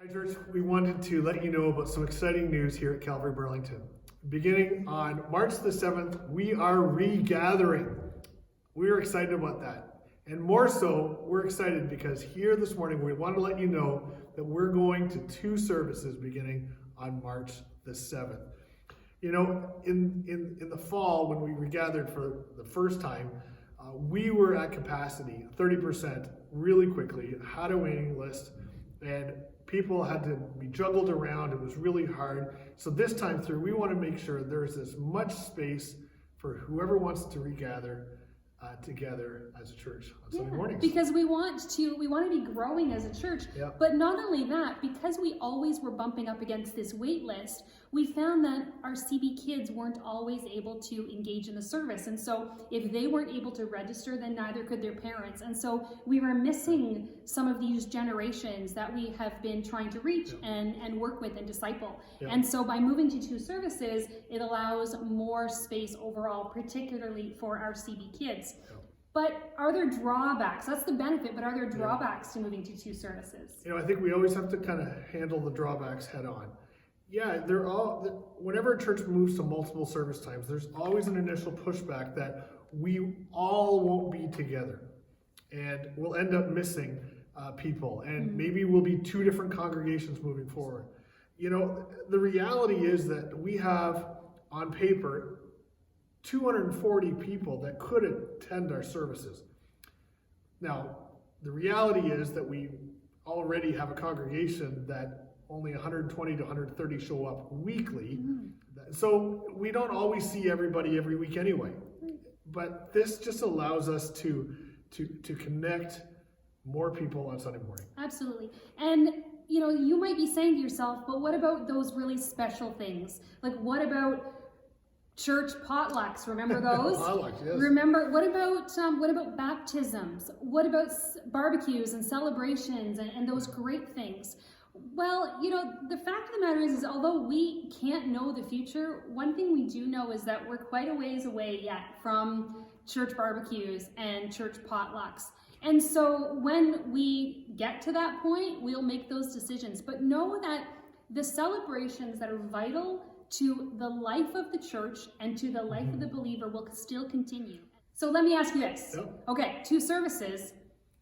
Hi church, we wanted to let you know about some exciting news here at Calvary Burlington. Beginning on March the 7th, we are regathering. We're excited about that. And more so, we're excited because here this morning we want to let you know that we're going to 2 services beginning on March the 7th. You know, in the fall when we regathered for the first time, we were at capacity, 30% really quickly, had a waiting list, and people had to be juggled around. It was really hard. So this time through, we want to make sure there's as much space for whoever wants to regather together as a church on Sunday mornings. Because we want to be growing as a church. Yep. But not only that, because we always were bumping up against this wait list, we found that our CB kids weren't always able to engage in the service. And so if they weren't able to register, then neither could their parents. And so we were missing some of these generations that we have been trying to reach and work with and disciple. Yep. And so by moving to 2 services, it allows more space overall, particularly for our CB kids. Yep. But are there drawbacks? That's the benefit, but are there drawbacks to moving to 2 services? You know, I think we always have to kind of handle the drawbacks head on. Yeah, whenever a church moves to multiple service times, there's always an initial pushback that we all won't be together. And we'll end up missing people. And maybe we'll be 2 different congregations moving forward. You know, the reality is that we have, on paper, 240 people that could attend our services. Now, the reality is that we already have a congregation that only 120 to 130 show up weekly. So we don't always see everybody every week anyway. But this just allows us to connect more people on Sunday morning. Absolutely. And you know, you might be saying to yourself, but what about those really special things? Like what about church potlucks? Remember those? Potlucks, yes. Remember, what about baptisms? What about barbecues and celebrations and those great things? Well, you know, the fact of the matter is although we can't know the future, one thing we do know is that we're quite a ways away yet from church barbecues and church potlucks. And so when we get to that point, we'll make those decisions. But know that the celebrations that are vital to the life of the church and to the life of the believer will still continue. So let me ask you this. Yep. Okay, 2 services,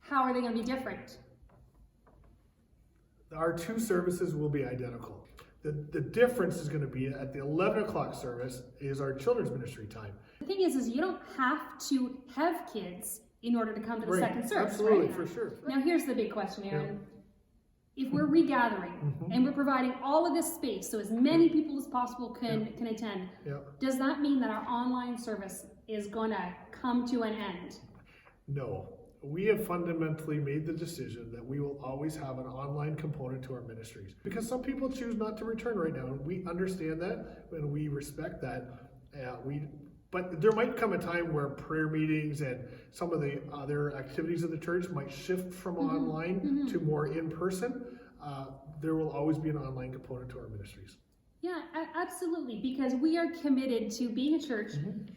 how are they going to be different? Our 2 services will be identical. The difference is going to be at the 11 o'clock service is our children's ministry time. The thing is you don't have to have kids in order to come to the second service. Absolutely, right? for sure. Now here's the big question, Aaron. If we're regathering and we're providing all of this space so as many people as possible can attend, does that mean that our online service is going to come to an end? No. We have fundamentally made the decision that we will always have an online component to our ministries because some people choose not to return right now, and we understand that and we respect that. But there might come a time where prayer meetings and some of the other activities of the church might shift from online to more in person. There will always be an online component to our ministries. Yeah, absolutely, because we are committed to being a church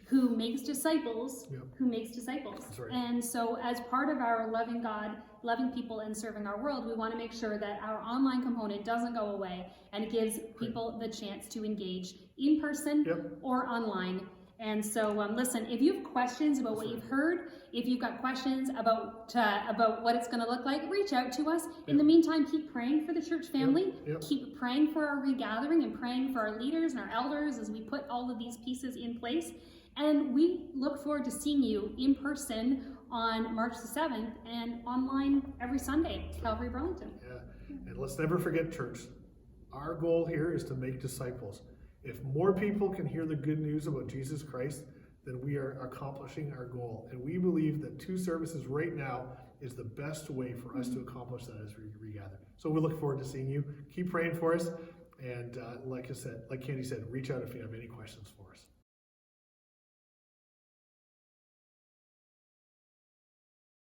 who makes disciples, who makes disciples. That's right. And so as part of our loving God, loving people, and serving our world, we want to make sure that our online component doesn't go away and it gives people the chance to engage in person or online. And so listen, if you have questions about what you've heard, if you've got questions about what it's going to look like, reach out to us. In the meantime, keep praying for the church family. Keep praying for our regathering and praying for our leaders and our elders as we put all of these pieces in place. And we look forward to seeing you in person on March the 7th and online every Sunday at Calvary Burlington. Yeah, and let's never forget, church, our goal here is to make disciples. If more people can hear the good news about Jesus Christ, then we are accomplishing our goal. And we believe that 2 services right now is the best way for us to accomplish that as we regather. So we look forward to seeing you. Keep praying for us. And like Candy said, reach out if you have any questions for us.